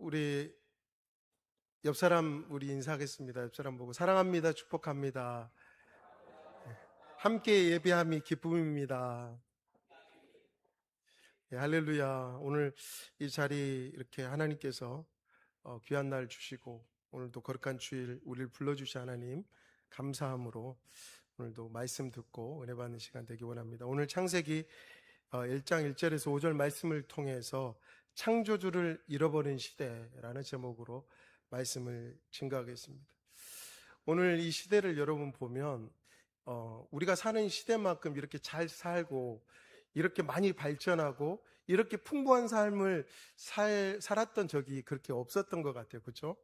우리 옆 사람 우리 인사하겠습니다. 옆 사람 보고 사랑합니다. 축복합니다. 함께 예배함이 기쁨입니다. 예, 할렐루야. 오늘 이 자리 이렇게 하나님께서 귀한 날 주시고 오늘도 거룩한 주일 우리를 불러주신 하나님 감사함으로 오늘도 말씀 듣고 은혜 받는 시간 되기 원합니다. 오늘 창세기 1장 1절에서 5절 말씀을 통해서 창조주를 잃어버린 시대라는 제목으로 말씀을 증거하겠습니다. 오늘 이 시대를 여러분 보면 우리가 사는 시대만큼 이렇게 잘 살고 이렇게 많이 발전하고 이렇게 풍부한 삶을 살았던 적이 그렇게 없었던 것 같아요. 그렇죠?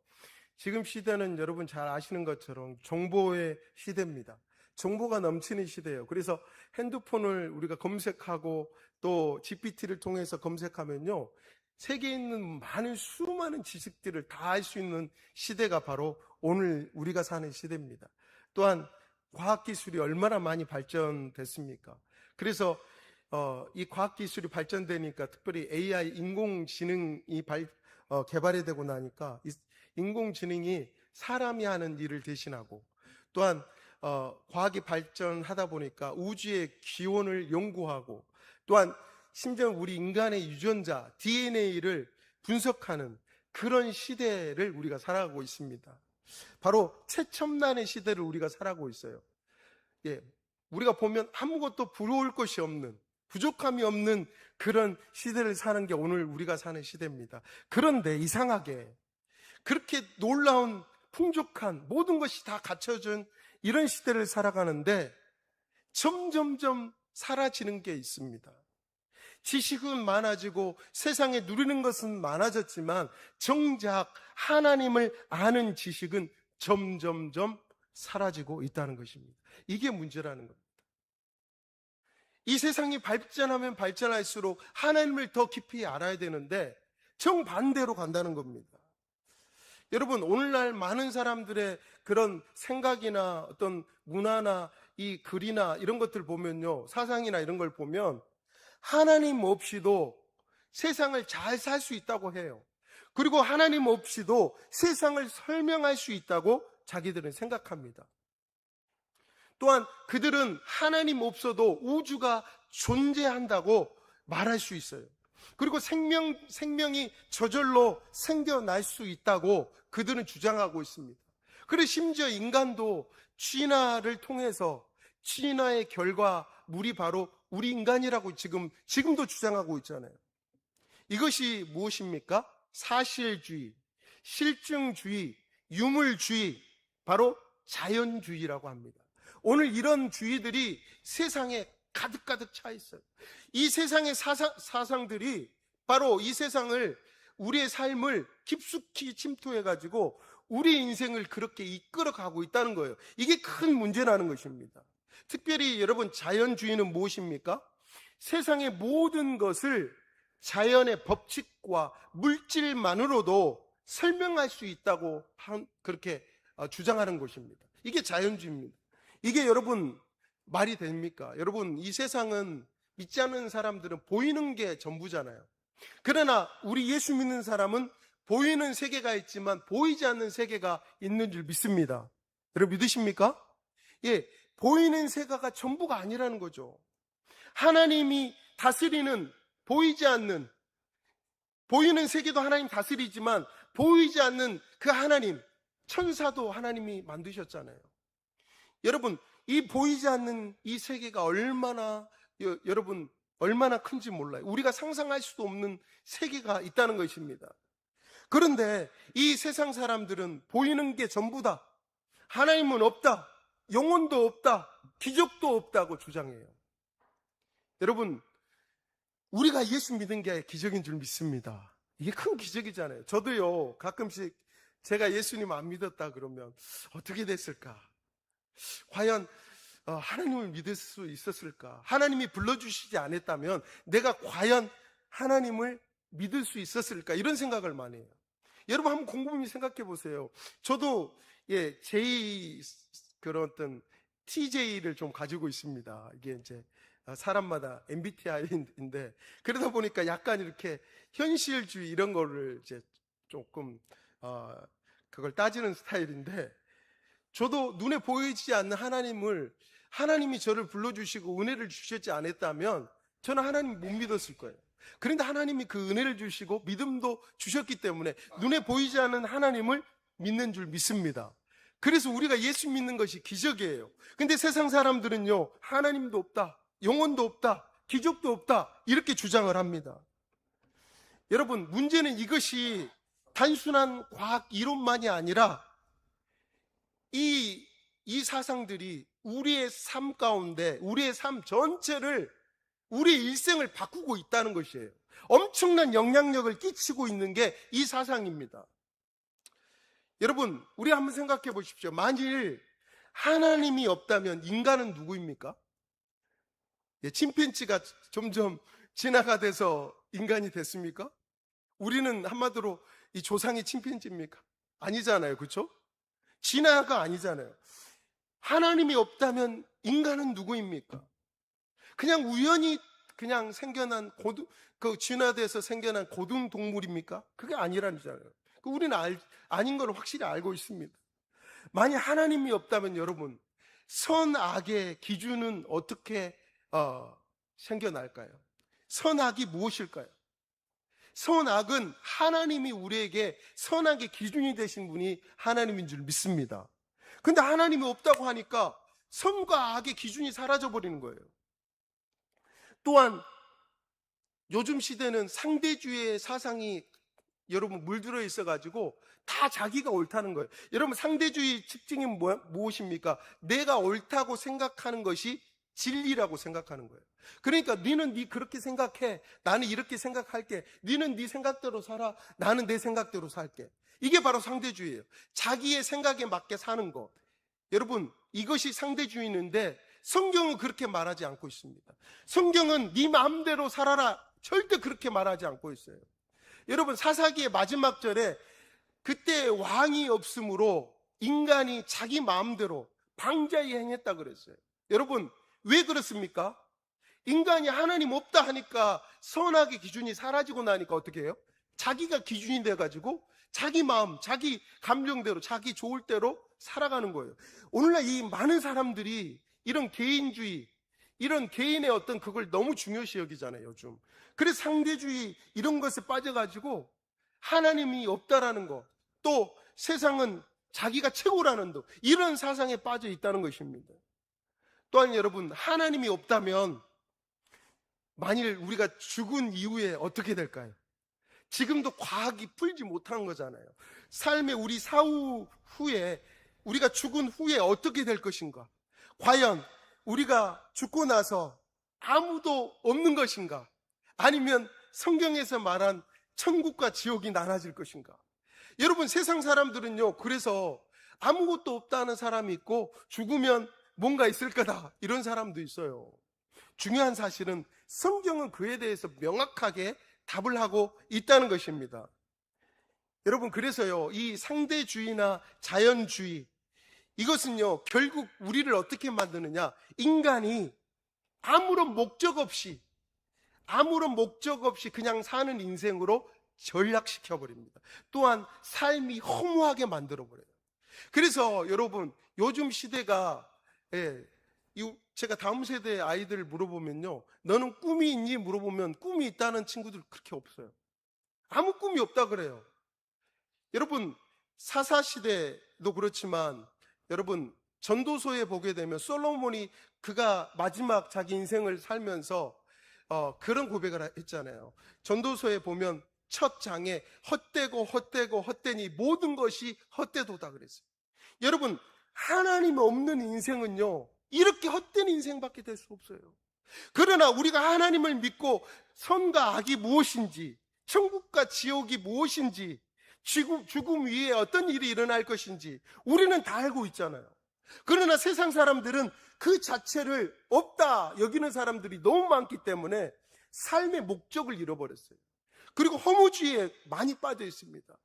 지금 시대는 여러분 잘 아시는 것처럼 정보의 시대입니다. 정보가 넘치는 시대예요. 그래서 핸드폰을 우리가 검색하고 또 GPT를 통해서 검색하면요, 세계에 있는 많은 수많은 지식들을 다 알 수 있는 시대가 바로 오늘 우리가 사는 시대입니다. 또한 과학기술이 얼마나 많이 발전됐습니까? 그래서 이 과학기술이 발전되니까 특별히 AI 인공지능이 개발이 되고 나니까 인공지능이 사람이 하는 일을 대신하고, 또한 과학이 발전하다 보니까 우주의 기원을 연구하고, 또한 심지어 우리 인간의 유전자 DNA를 분석하는 그런 시대를 우리가 살아가고 있습니다. 바로 최첨단의 시대를 우리가 살아가고 있어요. 예, 우리가 보면 아무것도 부러울 것이 없는, 부족함이 없는 그런 시대를 사는 게 오늘 우리가 사는 시대입니다. 그런데 이상하게 그렇게 놀라운 풍족한 모든 것이 다 갖춰진 이런 시대를 살아가는데 점점점 사라지는 게 있습니다. 지식은 많아지고 세상에 누리는 것은 많아졌지만 정작 하나님을 아는 지식은 점점점 사라지고 있다는 것입니다. 이게 문제라는 겁니다. 이 세상이 발전하면 발전할수록 하나님을 더 깊이 알아야 되는데 정반대로 간다는 겁니다. 여러분, 오늘날 많은 사람들의 그런 생각이나 어떤 문화나 이 글이나 이런 것들 보면요, 사상이나 이런 걸 보면 하나님 없이도 세상을 잘 살 수 있다고 해요. 그리고 하나님 없이도 세상을 설명할 수 있다고 자기들은 생각합니다. 또한 그들은 하나님 없어도 우주가 존재한다고 말할 수 있어요. 그리고 생명이 저절로 생겨날 수 있다고 그들은 주장하고 있습니다. 그리고 심지어 인간도 진화를 통해서 진화의 결과물이 바로 우리 인간이라고 지금도 주장하고 있잖아요. 이것이 무엇입니까? 사실주의, 실증주의, 유물주의, 바로 자연주의라고 합니다. 오늘 이런 주의들이 세상에 가득가득 차 있어요. 이 세상의 사상들이 바로 이 세상을, 우리의 삶을 깊숙이 침투해가지고 우리 인생을 그렇게 이끌어가고 있다는 거예요. 이게 큰 문제라는 것입니다. 특별히 여러분, 자연주의는 무엇입니까? 세상의 모든 것을 자연의 법칙과 물질만으로도 설명할 수 있다고 그렇게 주장하는 것입니다. 이게 자연주의입니다. 이게 여러분 말이 됩니까? 여러분, 이 세상은 믿지 않는 사람들은 보이는 게 전부잖아요. 그러나 우리 예수 믿는 사람은 보이는 세계가 있지만 보이지 않는 세계가 있는 줄 믿습니다. 여러분 믿으십니까? 예, 보이는 세계가 전부가 아니라는 거죠. 하나님이 다스리는 보이지 않는, 보이는 세계도 하나님 다스리지만 보이지 않는 그 하나님, 천사도 하나님이 만드셨잖아요. 여러분, 이 보이지 않는 이 세계가 여러분 얼마나 큰지 몰라요. 우리가 상상할 수도 없는 세계가 있다는 것입니다. 그런데 이 세상 사람들은 보이는 게 전부다, 하나님은 없다, 영혼도 없다, 기적도 없다고 주장해요. 여러분, 우리가 예수 믿는 게 기적인 줄 믿습니다. 이게 큰 기적이잖아요. 저도요, 가끔씩 제가 예수님 안 믿었다 그러면 어떻게 됐을까? 과연 하나님을 믿을 수 있었을까? 하나님이 불러주시지 않았다면 내가 과연 하나님을 믿을 수 있었을까? 이런 생각을 많이 해요. 여러분 한번 곰곰이 생각해 보세요. 저도 그런 어떤 TJ를 좀 가지고 있습니다. 이게 이제 사람마다 MBTI인데, 그러다 보니까 약간 이렇게 현실주의 이런 거를 이제 조금 그걸 따지는 스타일인데, 저도 눈에 보이지 않는 하나님이 저를 불러주시고 은혜를 주셨지 않았다면 저는 하나님 못 믿었을 거예요. 그런데 하나님이 그 은혜를 주시고 믿음도 주셨기 때문에 눈에 보이지 않는 하나님을 믿는 줄 믿습니다. 그래서 우리가 예수 믿는 것이 기적이에요. 근데 세상 사람들은요, 하나님도 없다, 영혼도 없다, 기적도 없다, 이렇게 주장을 합니다. 여러분, 문제는 이것이 단순한 과학 이론만이 아니라 이 사상들이 우리의 삶 가운데, 우리의 삶 전체를, 우리의 일생을 바꾸고 있다는 것이에요. 엄청난 영향력을 끼치고 있는 게 이 사상입니다. 여러분, 우리 한번 생각해 보십시오. 만일 하나님이 없다면 인간은 누구입니까? 침팬지가 점점 진화가 돼서 인간이 됐습니까? 우리는 한마디로 이 조상이 침팬지입니까? 아니잖아요. 그렇죠? 진화가 아니잖아요. 하나님이 없다면 인간은 누구입니까? 그냥 우연히 그냥 생겨난 진화돼서 생겨난 고등 동물입니까? 그게 아니라잖아요. 우리는 아닌 걸 확실히 알고 있습니다. 만약 하나님이 없다면 여러분, 선악의 기준은 어떻게 생겨날까요? 선악이 무엇일까요? 선악은 하나님이 우리에게 선악의 기준이 되신 분이 하나님인 줄 믿습니다. 근데 하나님이 없다고 하니까 선과 악의 기준이 사라져버리는 거예요. 또한 요즘 시대는 상대주의의 사상이 여러분 물들어 있어가지고 다 자기가 옳다는 거예요. 여러분, 상대주의 특징이 무엇입니까? 내가 옳다고 생각하는 것이 진리라고 생각하는 거예요. 그러니까 너는 네 그렇게 생각해, 나는 이렇게 생각할게. 너는 네 생각대로 살아, 나는 내 생각대로 살게. 이게 바로 상대주의예요. 자기의 생각에 맞게 사는 것. 여러분, 이것이 상대주의인데 성경은 그렇게 말하지 않고 있습니다. 성경은 네 마음대로 살아라, 절대 그렇게 말하지 않고 있어요. 여러분, 사사기의 마지막 절에 그때 왕이 없으므로 인간이 자기 마음대로 방자히 행했다 그랬어요. 여러분, 왜 그렇습니까? 인간이 하나님 없다 하니까 선악의 기준이 사라지고 나니까 어떻게 해요? 자기가 기준이 돼가지고 자기 마음, 자기 감정대로, 자기 좋을 대로 살아가는 거예요. 오늘날 이 많은 사람들이 이런 개인주의, 이런 개인의 어떤 그걸 너무 중요시 여기잖아요, 요즘. 그래서 상대주의 이런 것에 빠져가지고 하나님이 없다라는 거, 또 세상은 자기가 최고라는 거, 이런 사상에 빠져 있다는 것입니다. 또한 여러분, 하나님이 없다면 만일 우리가 죽은 이후에 어떻게 될까요? 지금도 과학이 풀지 못한 거잖아요. 삶의 우리 사후 후에, 우리가 죽은 후에 어떻게 될 것인가? 과연 우리가 죽고 나서 아무도 없는 것인가? 아니면 성경에서 말한 천국과 지옥이 나눠질 것인가? 여러분, 세상 사람들은요, 그래서 아무것도 없다는 사람이 있고 죽으면 뭔가 있을 거다, 이런 사람도 있어요. 중요한 사실은 성경은 그에 대해서 명확하게 답을 하고 있다는 것입니다. 여러분, 그래서요, 이 상대주의나 자연주의, 이것은요, 결국 우리를 어떻게 만드느냐? 인간이 아무런 목적 없이 그냥 사는 인생으로 전락시켜버립니다. 또한 삶이 허무하게 만들어버려요. 그래서 여러분, 요즘 시대가, 제가 다음 세대 아이들 물어보면요, 너는 꿈이 있니? 물어보면 꿈이 있다는 친구들 그렇게 없어요. 아무 꿈이 없다 그래요. 여러분, 사사시대도 그렇지만 여러분, 전도서에 보게 되면 솔로몬이 그가 마지막 자기 인생을 살면서 그런 고백을 했잖아요. 전도서에 보면 첫 장에 헛되니 모든 것이 헛되도다 그랬어요. 여러분, 하나님 없는 인생은요, 이렇게 헛된 인생밖에 될 수 없어요. 그러나 우리가 하나님을 믿고 선과 악이 무엇인지, 천국과 지옥이 무엇인지, 죽음 위에 어떤 일이 일어날 것인지 우리는 다 알고 있잖아요. 그러나 세상 사람들은 그 자체를 없다 여기는 사람들이 너무 많기 때문에 삶의 목적을 잃어버렸어요. 그리고 허무주의에 많이 빠져 있습니다.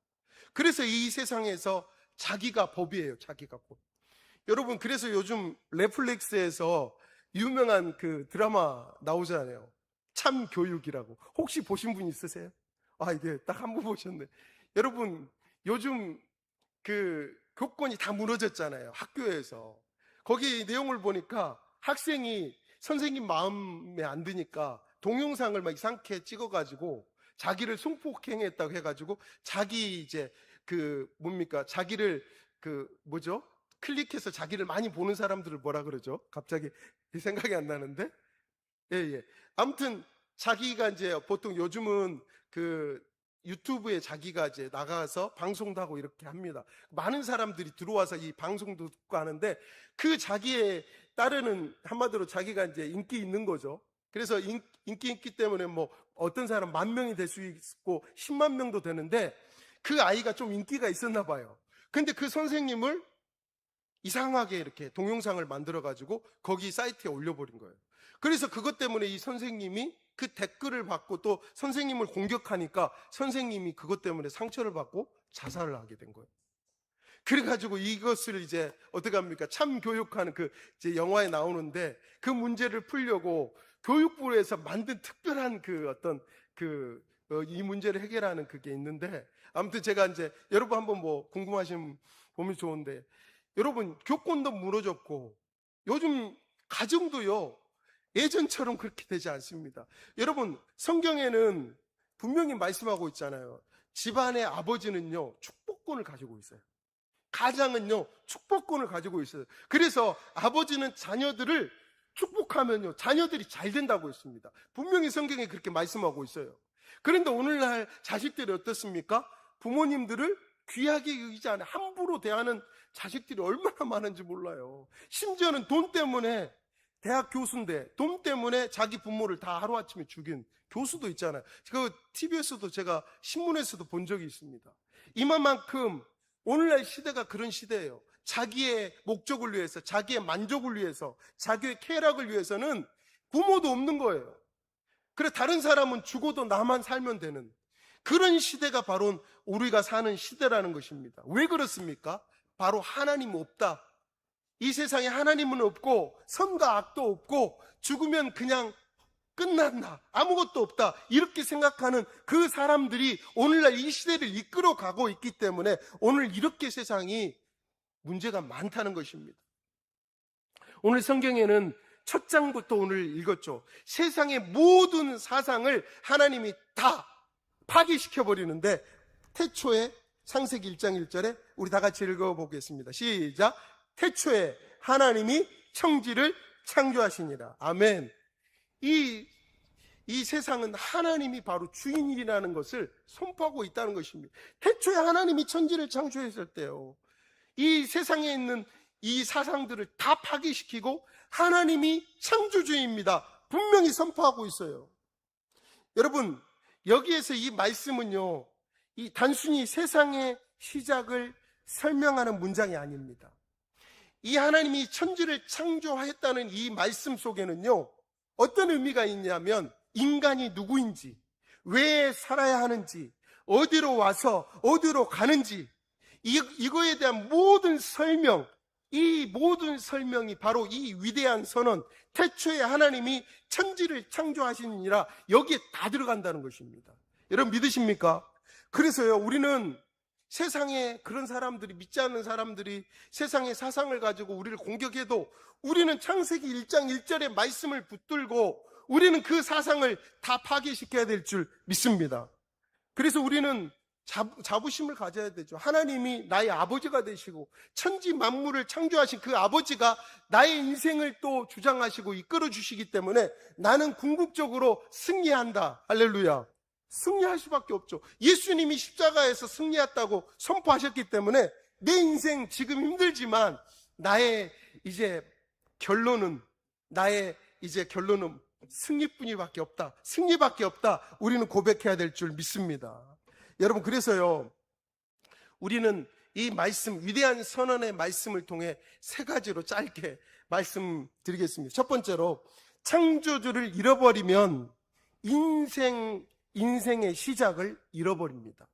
그래서 이 세상에서 자기가 법이에요. 자기가 법. 여러분, 그래서 요즘 넷플릭스에서 유명한 그 드라마 나오잖아요. 참 교육이라고. 혹시 보신 분 있으세요? 이게 딱 한 번 보셨네. 여러분, 요즘 그 교권이 다 무너졌잖아요. 학교에서. 거기 내용을 보니까 학생이 선생님 마음에 안 드니까 동영상을 막 이상하게 찍어가지고 자기를 성폭행했다고 해가지고 자기 이제 자기를 클릭해서 자기를 많이 보는 사람들을 뭐라 그러죠? 갑자기 생각이 안 나는데? 예. 아무튼 자기가 이제 보통 요즘은 유튜브에 자기가 이제 나가서 방송도 하고 이렇게 합니다. 많은 사람들이 들어와서 이 방송도 듣고 하는데 그 자기의 따르는 한마디로 자기가 이제 인기 있는 거죠. 그래서 인기 있기 때문에 뭐 어떤 사람 10,000명이 될 수 있고 10만 명도 되는데 그 아이가 좀 인기가 있었나 봐요. 근데 그 선생님을 이상하게 이렇게 동영상을 만들어가지고 거기 사이트에 올려버린 거예요. 그래서 그것 때문에 이 선생님이 그 댓글을 받고 또 선생님을 공격하니까 선생님이 그것 때문에 상처를 받고 자살을 하게 된 거예요. 그래가지고 이것을 이제 어떻게 합니까? 참교육하는 이제 영화에 나오는데 그 문제를 풀려고 교육부에서 만든 특별한 이 문제를 해결하는 그게 있는데 아무튼 제가 이제 여러분 한번 뭐 궁금하시면 보면 좋은데 여러분 교권도 무너졌고 요즘 가정도요 예전처럼 그렇게 되지 않습니다. 여러분 성경에는 분명히 말씀하고 있잖아요. 집안의 아버지는요 축복권을 가지고 있어요. 가장은요 축복권을 가지고 있어요. 그래서 아버지는 자녀들을 축복하면요 자녀들이 잘 된다고 했습니다. 분명히 성경에 그렇게 말씀하고 있어요. 그런데 오늘날 자식들이 어떻습니까? 부모님들을 귀하게 여기지 않아 함부로 대하는 자식들이 얼마나 많은지 몰라요. 심지어는 돈 때문에 대학 교수인데 돈 때문에 자기 부모를 다 하루아침에 죽인 교수도 있잖아요. 그 TV에서도 제가 신문에서도 본 적이 있습니다. 이만큼 오늘날 시대가 그런 시대예요. 자기의 목적을 위해서, 자기의 만족을 위해서, 자기의 쾌락을 위해서는 부모도 없는 거예요. 그래 다른 사람은 죽어도 나만 살면 되는 그런 시대가 바로 우리가 사는 시대라는 것입니다. 왜 그렇습니까? 바로 하나님 없다. 이 세상에 하나님은 없고 선과 악도 없고 죽으면 그냥 끝난다. 아무것도 없다. 이렇게 생각하는 그 사람들이 오늘날 이 시대를 이끌어가고 있기 때문에 오늘 이렇게 세상이 문제가 많다는 것입니다. 오늘 성경에는 첫 장부터 오늘 읽었죠. 세상의 모든 사상을 하나님이 다 파괴시켜버리는데 태초에 창세기 1장 1절에 우리 다 같이 읽어보겠습니다. 시작. 태초에 하나님이 천지를 창조하시니라. 아멘. 이 세상은 하나님이 바로 주인이라는 것을 선포하고 있다는 것입니다. 태초에 하나님이 천지를 창조했을 때요. 이 세상에 있는 이 사상들을 다 파괴시키고 하나님이 창조주입니다. 분명히 선포하고 있어요. 여러분, 여기에서 이 말씀은요, 이 단순히 세상의 시작을 설명하는 문장이 아닙니다. 이 하나님이 천지를 창조했다는 이 말씀 속에는요, 어떤 의미가 있냐면 인간이 누구인지, 왜 살아야 하는지, 어디로 와서 어디로 가는지 이거에 대한 모든 설명, 이 모든 설명이 바로 이 위대한 선언, 태초에 하나님이 천지를 창조하시니라 여기에 다 들어간다는 것입니다. 여러분 믿으십니까? 그래서요 우리는 세상에 그런 사람들이 믿지 않는 사람들이 세상의 사상을 가지고 우리를 공격해도 우리는 창세기 1장 1절의 말씀을 붙들고 우리는 그 사상을 다 파괴시켜야 될 줄 믿습니다. 그래서 우리는 자부심을 가져야 되죠. 하나님이 나의 아버지가 되시고 천지 만물을 창조하신 그 아버지가 나의 인생을 또 주장하시고 이끌어 주시기 때문에 나는 궁극적으로 승리한다. 할렐루야. 승리할 수밖에 없죠. 예수님이 십자가에서 승리했다고 선포하셨기 때문에 내 인생 지금 힘들지만 나의 이제 결론은 승리뿐이밖에 없다. 승리밖에 없다. 우리는 고백해야 될 줄 믿습니다. 여러분 그래서요 우리는 이 말씀 위대한 선언의 말씀을 통해 세 가지로 짧게 말씀드리겠습니다. 첫 번째로 창조주를 잃어버리면 인생의 시작을 잃어버립니다.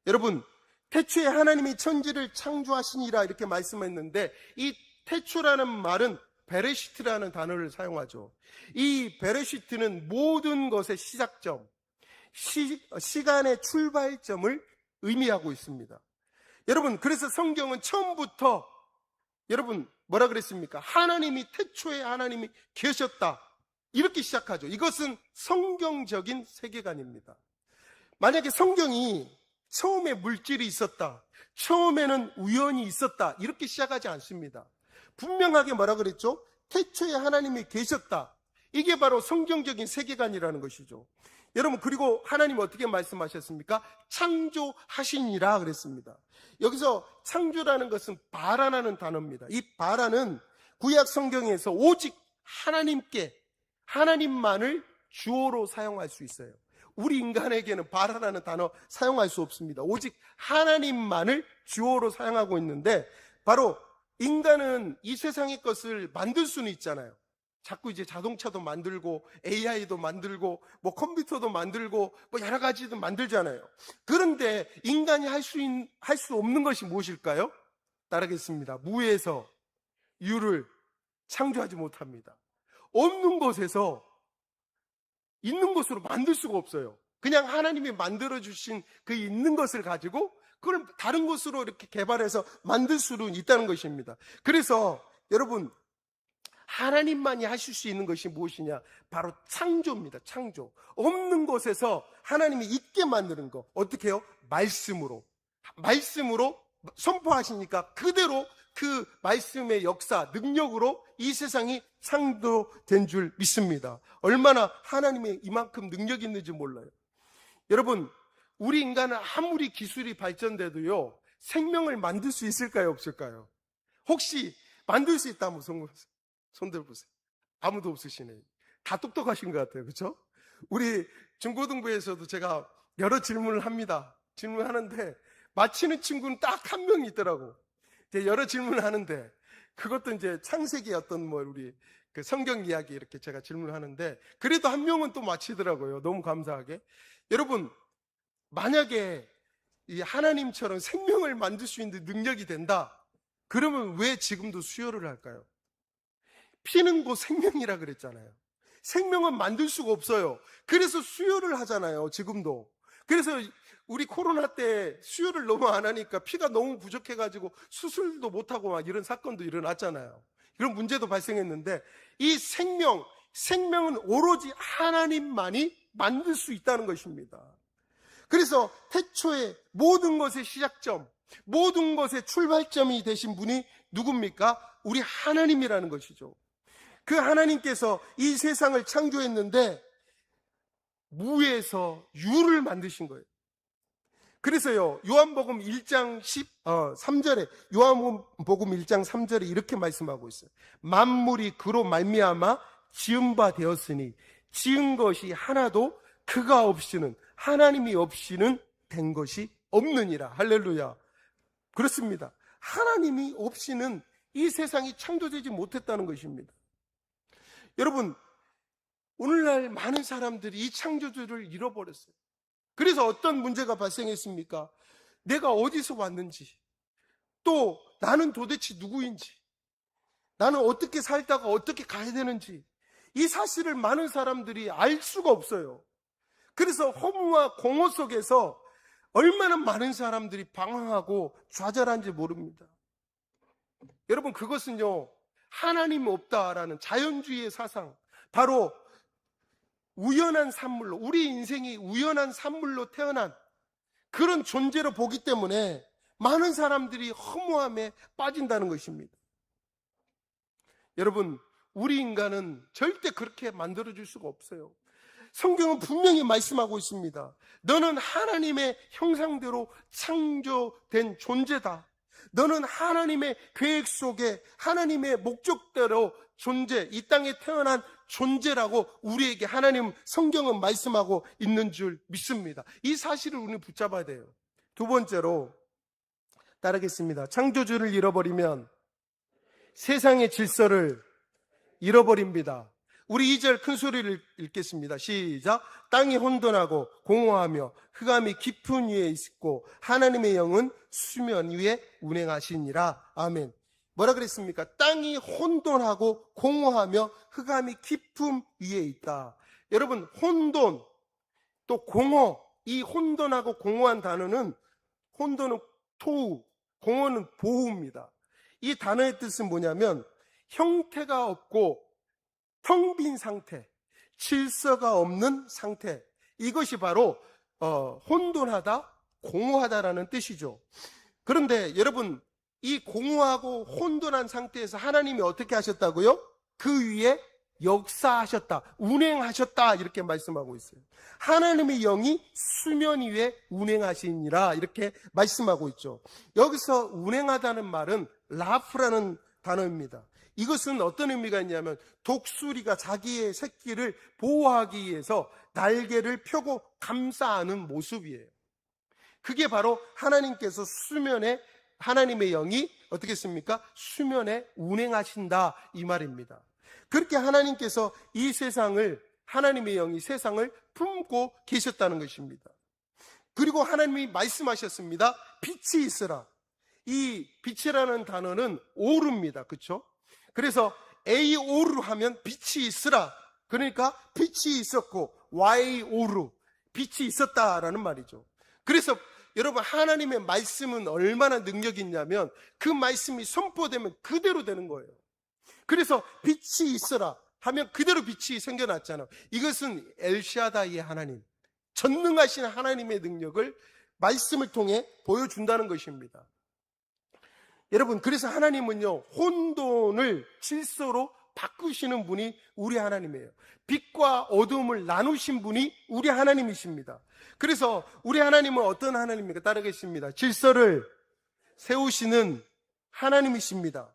여러분 태초에 하나님이 천지를 창조하시니라 이렇게 말씀했는데 이 태초라는 말은 베레시트라는 단어를 사용하죠. 이 베레시트는 모든 것의 시작점, 시간의 출발점을 의미하고 있습니다. 여러분, 그래서 성경은 처음부터 여러분 뭐라 그랬습니까? 하나님이 태초에 하나님이 계셨다, 이렇게 시작하죠. 이것은 성경적인 세계관입니다. 만약에 성경이 처음에 물질이 있었다, 처음에는 우연이 있었다, 이렇게 시작하지 않습니다. 분명하게 뭐라 그랬죠? 태초에 하나님이 계셨다. 이게 바로 성경적인 세계관이라는 것이죠. 여러분, 그리고 하나님 어떻게 말씀하셨습니까? 창조하시니라 그랬습니다. 여기서 창조라는 것은 바라라는 단어입니다. 이 바라는 구약 성경에서 오직 하나님만을 주어로 사용할 수 있어요. 우리 인간에게는 바라라는 단어 사용할 수 없습니다. 오직 하나님만을 주어로 사용하고 있는데, 바로 인간은 이 세상의 것을 만들 수는 있잖아요. 자꾸 이제 자동차도 만들고 AI도 만들고 뭐 컴퓨터도 만들고 뭐 여러 가지도 만들잖아요. 그런데 인간이 할 수 없는 것이 무엇일까요? 따르겠습니다. 무에서 유를 창조하지 못합니다. 없는 것에서 있는 것으로 만들 수가 없어요. 그냥 하나님이 만들어주신 그 있는 것을 가지고 그걸 다른 것으로 이렇게 개발해서 만들 수는 있다는 것입니다. 그래서 여러분, 하나님만이 하실 수 있는 것이 무엇이냐? 바로 창조입니다. 창조. 없는 것에서 하나님이 있게 만드는 거. 어떻게 해요? 말씀으로 선포하시니까 그대로 그 말씀의 역사, 능력으로 이 세상이 창조된 줄 믿습니다. 얼마나 하나님의 이만큼 능력이 있는지 몰라요. 여러분, 우리 인간은 아무리 기술이 발전돼도요, 생명을 만들 수 있을까요? 없을까요? 혹시 만들 수 있다면 손 들어보세요. 아무도 없으시네요. 다 똑똑하신 것 같아요. 그렇죠? 우리 중고등부에서도 제가 여러 질문을 합니다. 질문하는데 맞히는 친구는 딱 한 명 있더라고. 이제 여러 질문을 하는데, 그것도 이제 창세기 어떤 우리 그 성경 이야기 이렇게 제가 질문하는데, 그래도 한 명은 또 맞히더라고요. 너무 감사하게. 여러분, 만약에 이 하나님처럼 생명을 만들 수 있는 능력이 된다, 그러면 왜 지금도 수요를 할까요? 피는 곧 생명이라 그랬잖아요. 생명은 만들 수가 없어요. 그래서 수요를 하잖아요, 지금도. 그래서 우리 코로나 때 수요를 너무 안 하니까 피가 너무 부족해가지고 수술도 못하고 막 이런 사건도 일어났잖아요. 이런 문제도 발생했는데, 이 생명은 오로지 하나님만이 만들 수 있다는 것입니다. 그래서 태초에 모든 것의 시작점, 모든 것의 출발점이 되신 분이 누굽니까? 우리 하나님이라는 것이죠. 그 하나님께서 이 세상을 창조했는데 무에서 유를 만드신 거예요. 그래서요, 요한복음 1장 3절에 요한복음 1장 3절에 이렇게 말씀하고 있어요. 만물이 그로 말미암아 지은 바 되었으니 지은 것이 하나도 그가 없이는, 하나님이 없이는 된 것이 없느니라. 할렐루야. 그렇습니다. 하나님이 없이는 이 세상이 창조되지 못했다는 것입니다. 여러분, 오늘날 많은 사람들이 이 창조주를 잃어버렸어요. 그래서 어떤 문제가 발생했습니까? 내가 어디서 왔는지, 또 나는 도대체 누구인지, 나는 어떻게 살다가 어떻게 가야 되는지, 이 사실을 많은 사람들이 알 수가 없어요. 그래서 허무와 공허 속에서 얼마나 많은 사람들이 방황하고 좌절한지 모릅니다. 여러분, 그것은요, 하나님 없다라는 자연주의의 사상, 바로 우연한 산물로, 우리 인생이 우연한 산물로 태어난 그런 존재로 보기 때문에 많은 사람들이 허무함에 빠진다는 것입니다. 여러분, 우리 인간은 절대 그렇게 만들어줄 수가 없어요. 성경은 분명히 말씀하고 있습니다. 너는 하나님의 형상대로 창조된 존재다. 너는 하나님의 계획 속에 하나님의 목적대로 이 땅에 태어난 존재라고 우리에게 하나님 성경은 말씀하고 있는 줄 믿습니다. 이 사실을 우리는 붙잡아야 돼요. 두 번째로 따르겠습니다. 창조주를 잃어버리면 세상의 질서를 잃어버립니다. 우리 2절 큰 소리를 읽겠습니다. 시작. 땅이 혼돈하고 공허하며 흑암이 깊은 위에 있고 하나님의 영은 수면 위에 운행하시니라. 아멘. 뭐라 그랬습니까? 땅이 혼돈하고 공허하며 흑암이 깊음 위에 있다. 여러분, 혼돈 또 공허, 이 혼돈하고 공허한 단어는 혼돈은 토우, 공허는 보후입니다. 이 단어의 뜻은 뭐냐면 형태가 없고 텅 빈 상태, 질서가 없는 상태, 이것이 바로 혼돈하다, 공허하다라는 뜻이죠. 그런데 여러분, 이 공허하고 혼돈한 상태에서 하나님이 어떻게 하셨다고요? 그 위에 역사하셨다, 운행하셨다, 이렇게 말씀하고 있어요. 하나님의 영이 수면 위에 운행하시니라, 이렇게 말씀하고 있죠. 여기서 운행하다는 말은 라프라는 단어입니다. 이것은 어떤 의미가 있냐면 독수리가 자기의 새끼를 보호하기 위해서 날개를 펴고 감싸는 모습이에요. 그게 바로 하나님께서 수면에, 하나님의 영이 어떻게 했습니까? 수면에 운행하신다, 이 말입니다. 그렇게 하나님께서 이 세상을, 하나님의 영이 세상을 품고 계셨다는 것입니다. 그리고 하나님이 말씀하셨습니다. 빛이 있으라. 이 빛이라는 단어는 오르입니다. 그렇죠? 그래서 에이오르 하면 빛이 있으라. 그러니까 빛이 있었고 와이오르, 빛이 있었다라는 말이죠. 그래서 여러분, 하나님의 말씀은 얼마나 능력이 있냐면 그 말씀이 선포되면 그대로 되는 거예요. 그래서 빛이 있어라 하면 그대로 빛이 생겨났잖아요. 이것은 엘샤다이의 하나님, 전능하신 하나님의 능력을 말씀을 통해 보여준다는 것입니다. 여러분, 그래서 하나님은요, 혼돈을 질서로 바꾸시는 분이 우리 하나님이에요. 빛과 어두움을 나누신 분이 우리 하나님이십니다. 그래서 우리 하나님은 어떤 하나님입니까? 따르겠습니다. 질서를 세우시는 하나님이십니다.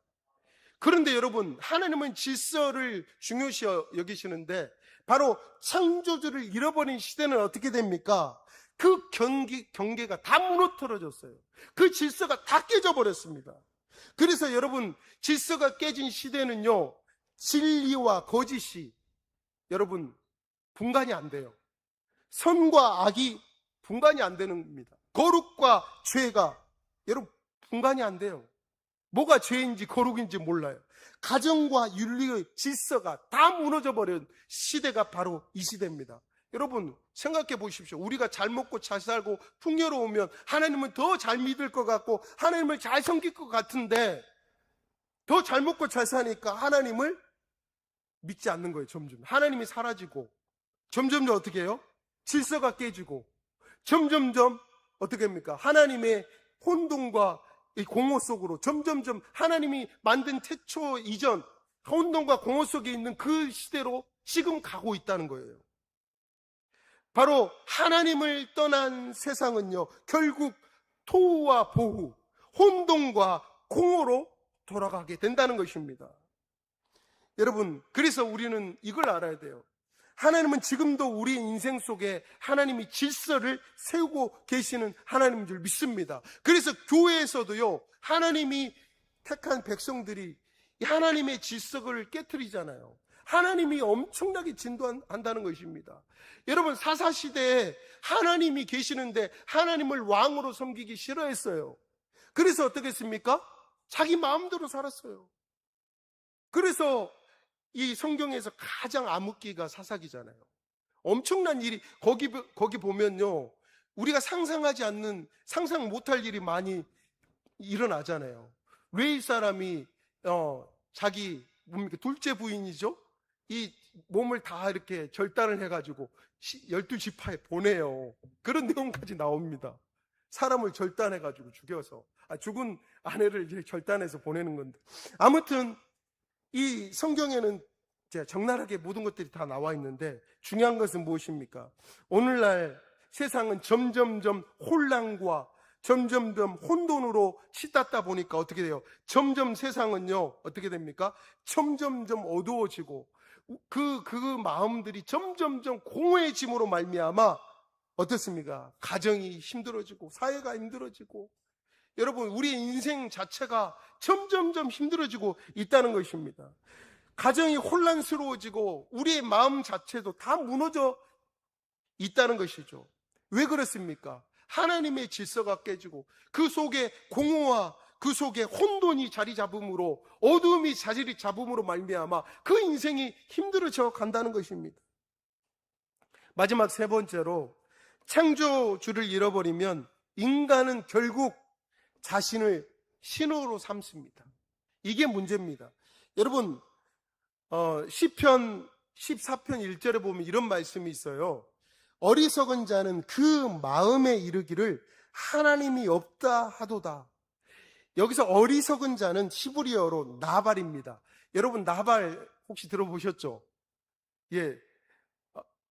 그런데 여러분, 하나님은 질서를 중요시 여기시는데 바로 창조주를 잃어버린 시대는 어떻게 됩니까? 그 경계가 다 무너뜨려졌어요. 그 질서가 다 깨져버렸습니다. 그래서 여러분, 질서가 깨진 시대는요, 진리와 거짓이 여러분 분간이 안 돼요. 선과 악이 분간이 안 되는 겁니다. 거룩과 죄가 여러분 분간이 안 돼요. 뭐가 죄인지 거룩인지 몰라요. 가정과 윤리의 질서가 다 무너져버린 시대가 바로 이 시대입니다. 여러분 생각해 보십시오. 우리가 잘 먹고 잘 살고 풍요로우면 하나님은 더 잘 믿을 것 같고 하나님을 잘 섬길 것 같은데 더 잘 먹고 잘 사니까 하나님을 믿지 않는 거예요. 점점 하나님이 사라지고 점점 어떻게 해요? 질서가 깨지고 점점점 어떻게 합니까? 하나님의 혼돈과 이 공허 속으로 점점점 하나님이 만든 태초 이전 혼돈과 공허 속에 있는 그 시대로 지금 가고 있다는 거예요. 바로 하나님을 떠난 세상은요, 결국 토후와 보후, 혼돈과 공허로 돌아가게 된다는 것입니다. 여러분, 그래서 우리는 이걸 알아야 돼요. 하나님은 지금도 우리 인생 속에 하나님이 질서를 세우고 계시는 하나님인 줄 믿습니다. 그래서 교회에서도요, 하나님이 택한 백성들이 하나님의 질서를 깨트리잖아요. 하나님이 엄청나게 진도한다는 것입니다. 여러분, 사사시대에 하나님이 계시는데 하나님을 왕으로 섬기기 싫어했어요. 그래서 어떻게 했습니까? 자기 마음대로 살았어요. 그래서 이 성경에서 가장 암흑기가 사사기잖아요. 엄청난 일이 거기 보면요, 우리가 상상하지 않는, 상상 못할 일이 많이 일어나잖아요. 왜 이 사람이 자기 뭡니까 둘째 부인이죠? 이 몸을 다 이렇게 절단을 해가지고 12지파에 보내요. 그런 내용까지 나옵니다. 사람을 절단해가지고 죽여서 죽은 아내를 이제 절단해서 보내는 건데, 아무튼 이 성경에는 적나라하게 모든 것들이 다 나와 있는데 중요한 것은 무엇입니까? 오늘날 세상은 점점점 혼란과 점점점 혼돈으로 치닫다 보니까 어떻게 돼요? 점점 세상은요 어떻게 됩니까? 점점점 어두워지고 그 마음들이 점점점 공허해짐으로 말미암아 어떻습니까? 가정이 힘들어지고 사회가 힘들어지고 여러분 우리의 인생 자체가 점점점 힘들어지고 있다는 것입니다. 가정이 혼란스러워지고 우리의 마음 자체도 다 무너져 있다는 것이죠. 왜 그렇습니까? 하나님의 질서가 깨지고 그 속에 공허와 그 속에 혼돈이 자리 잡음으로 어두움이 자리 잡음으로 말미암아 그 인생이 힘들어져 간다는 것입니다. 마지막 세 번째로 창조주를 잃어버리면 인간은 결국 자신을 신으로 삼습니다. 이게 문제입니다. 여러분, 시편 14편 1절에 보면 이런 말씀이 있어요. 어리석은 자는 그 마음에 이르기를 하나님이 없다 하도다. 여기서 어리석은 자는 히브리어로 나발입니다. 여러분, 나발 혹시 들어보셨죠? 예.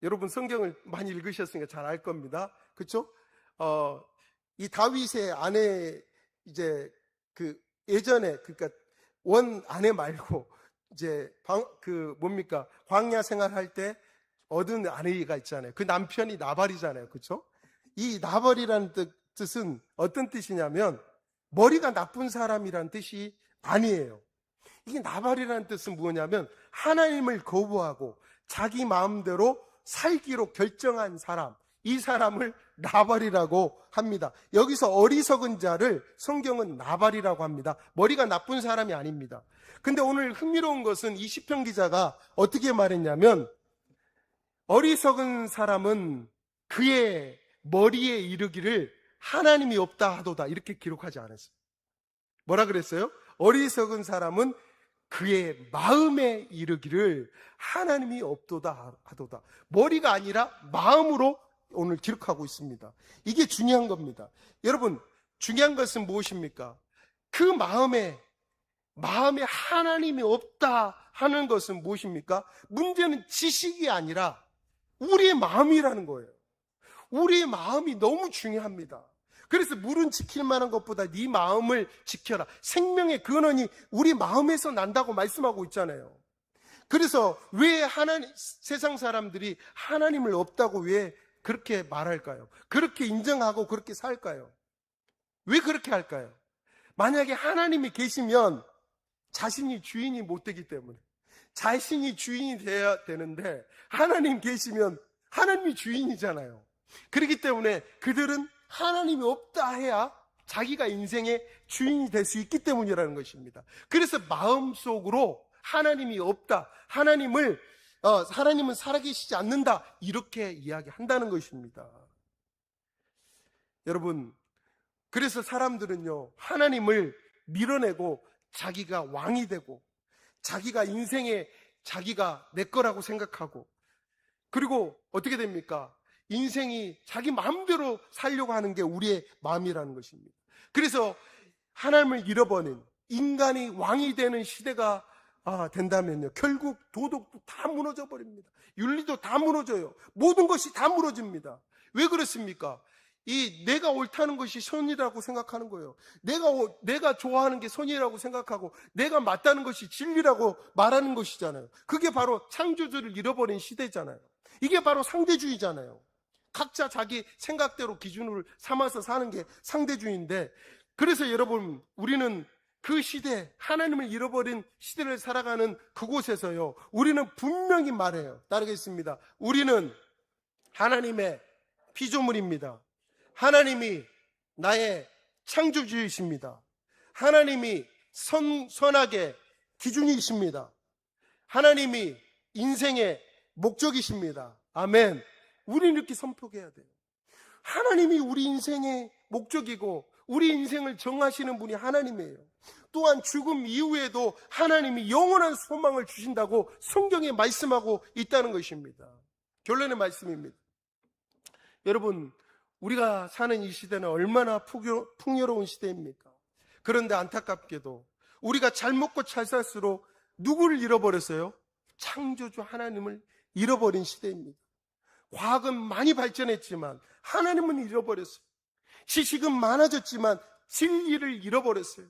여러분 성경을 많이 읽으셨으니까 잘 알 겁니다. 그렇죠? 이 다윗의 아내, 이제 그 예전에, 그러니까 원 아내 말고 이제 광야 생활할 때 얻은 아내가 있잖아요. 그 남편이 나발이잖아요. 그렇죠? 이 나발이라는 뜻은 어떤 뜻이냐면 머리가 나쁜 사람이라는 뜻이 아니에요. 이게 나발이라는 뜻은 뭐냐면 하나님을 거부하고 자기 마음대로 살기로 결정한 사람, 이 사람을 나발이라고 합니다. 여기서 어리석은 자를 성경은 나발이라고 합니다. 머리가 나쁜 사람이 아닙니다. 근데 오늘 흥미로운 것은 이 시편 기자가 어떻게 말했냐면 어리석은 사람은 그의 머리에 이르기를 하나님이 없다 하도다, 이렇게 기록하지 않았어요. 뭐라 그랬어요? 어리석은 사람은 그의 마음에 이르기를 하나님이 없도다 하도다. 머리가 아니라 마음으로 오늘 기록하고 있습니다. 이게 중요한 겁니다. 여러분, 중요한 것은 무엇입니까? 그 마음에 하나님이 없다 하는 것은 무엇입니까? 문제는 지식이 아니라 우리의 마음이라는 거예요. 우리의 마음이 너무 중요합니다. 그래서 물은 지킬 만한 것보다 네 마음을 지켜라. 생명의 근원이 우리 마음에서 난다고 말씀하고 있잖아요. 그래서 왜 세상 사람들이 하나님을 없다고 왜 그렇게 말할까요? 그렇게 인정하고 그렇게 살까요? 왜 그렇게 할까요? 만약에 하나님이 계시면 자신이 주인이 못 되기 때문에, 자신이 주인이 돼야 되는데 하나님 계시면 하나님이 주인이잖아요. 그렇기 때문에 그들은 하나님이 없다 해야 자기가 인생의 주인이 될 수 있기 때문이라는 것입니다. 그래서 마음속으로 하나님이 없다, 하나님은 살아계시지 않는다, 이렇게 이야기한다는 것입니다. 여러분, 그래서 사람들은요, 하나님을 밀어내고 자기가 왕이 되고 자기가 인생에 자기가 내 거라고 생각하고, 그리고 어떻게 됩니까? 인생이 자기 마음대로 살려고 하는 게 우리의 마음이라는 것입니다. 그래서 하나님을 잃어버린 인간이 왕이 되는 시대가 된다면요, 결국 도덕도 다 무너져 버립니다. 윤리도 다 무너져요. 모든 것이 다 무너집니다. 왜 그렇습니까? 내가 옳다는 것이 선이라고 생각하는 거예요. 내가 좋아하는 게 선이라고 생각하고 내가 맞다는 것이 진리라고 말하는 것이잖아요. 그게 바로 창조주를 잃어버린 시대잖아요. 이게 바로 상대주의잖아요. 각자 자기 생각대로 기준을 삼아서 사는 게 상대주의인데, 그래서 여러분, 우리는 그 시대, 하나님을 잃어버린 시대를 살아가는 그곳에서요, 우리는 분명히 말해요. 따르겠습니다. 우리는 하나님의 피조물입니다. 하나님이 나의 창조주이십니다. 하나님이 선악의 기준이십니다. 하나님이 인생의 목적이십니다. 아멘. 우리는 이렇게 선포해야 돼요. 하나님이 우리 인생의 목적이고 우리 인생을 정하시는 분이 하나님이에요. 또한 죽음 이후에도 하나님이 영원한 소망을 주신다고 성경에 말씀하고 있다는 것입니다. 결론의 말씀입니다. 여러분, 우리가 사는 이 시대는 얼마나 풍요로운 시대입니까? 그런데 안타깝게도 우리가 잘 먹고 잘 살수록 누구를 잃어버렸어요? 창조주 하나님을 잃어버린 시대입니다. 과학은 많이 발전했지만 하나님은 잃어버렸어요. 지식은 많아졌지만 진리를 잃어버렸어요.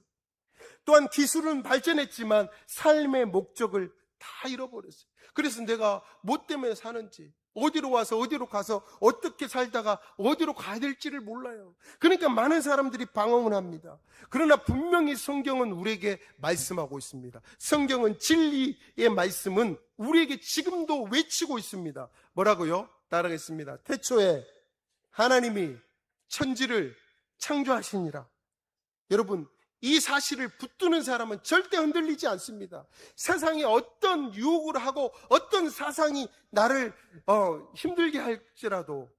또한 기술은 발전했지만 삶의 목적을 다 잃어버렸어요. 그래서 내가 뭐 때문에 사는지, 어디로 와서 어디로 가서 어떻게 살다가 어디로 가야 될지를 몰라요. 그러니까 많은 사람들이 방황을 합니다. 그러나 분명히 성경은 우리에게 말씀하고 있습니다. 성경은 진리의 말씀은 우리에게 지금도 외치고 있습니다. 뭐라고요? 따라하겠습니다. 태초에 하나님이 천지를 창조하시니라. 여러분, 이 사실을 붙드는 사람은 절대 흔들리지 않습니다. 세상에 어떤 유혹을 하고 어떤 사상이 나를 힘들게 할지라도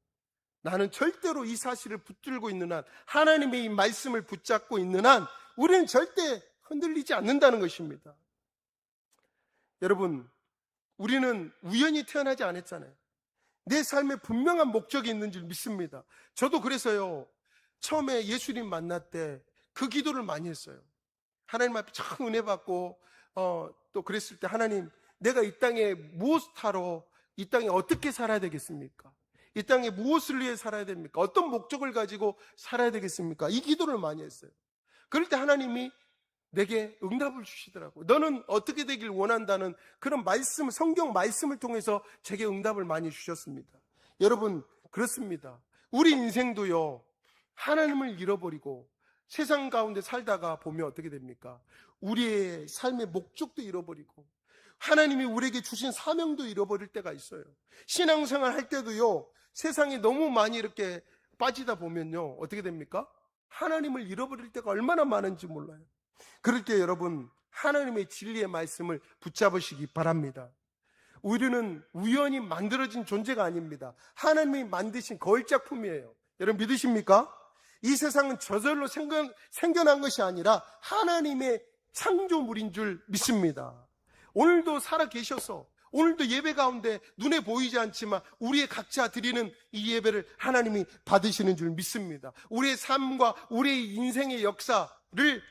나는 절대로 이 사실을 붙들고 있는 한, 하나님의 이 말씀을 붙잡고 있는 한 우리는 절대 흔들리지 않는다는 것입니다. 여러분, 우리는 우연히 태어나지 않았잖아요. 내 삶에 분명한 목적이 있는 줄 믿습니다. 저도 그래서요, 처음에 예수님 만날 때 그 기도를 많이 했어요. 하나님 앞에 참 은혜 받고 또 그랬을 때, 하나님, 내가 이 땅에 무엇을 하러, 이 땅에 어떻게 살아야 되겠습니까? 이 땅에 무엇을 위해 살아야 됩니까? 어떤 목적을 가지고 살아야 되겠습니까? 이 기도를 많이 했어요. 그럴 때 하나님이 내게 응답을 주시더라고요. 너는 어떻게 되길 원한다는 그런 말씀, 성경 말씀을 통해서 제게 응답을 많이 주셨습니다. 여러분, 그렇습니다. 우리 인생도요, 하나님을 잃어버리고 세상 가운데 살다가 보면 어떻게 됩니까? 우리의 삶의 목적도 잃어버리고 하나님이 우리에게 주신 사명도 잃어버릴 때가 있어요. 신앙생활 할 때도요, 세상에 너무 많이 이렇게 빠지다 보면요, 어떻게 됩니까? 하나님을 잃어버릴 때가 얼마나 많은지 몰라요. 그럴 때 여러분, 하나님의 진리의 말씀을 붙잡으시기 바랍니다. 우리는 우연히 만들어진 존재가 아닙니다. 하나님이 만드신 거울작품이에요. 여러분 믿으십니까? 이 세상은 저절로 생겨난 것이 아니라 하나님의 창조물인 줄 믿습니다. 오늘도 살아 계셔서, 오늘도 예배 가운데 눈에 보이지 않지만 우리의 각자 드리는 이 예배를 하나님이 받으시는 줄 믿습니다. 우리의 삶과 우리의 인생의 역사를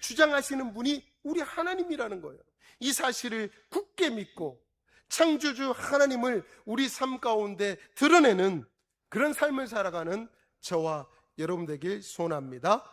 주장하시는 분이 우리 하나님이라는 거예요. 이 사실을 굳게 믿고 창조주 하나님을 우리 삶 가운데 드러내는 그런 삶을 살아가는 저와 여러분 되길 소원합니다.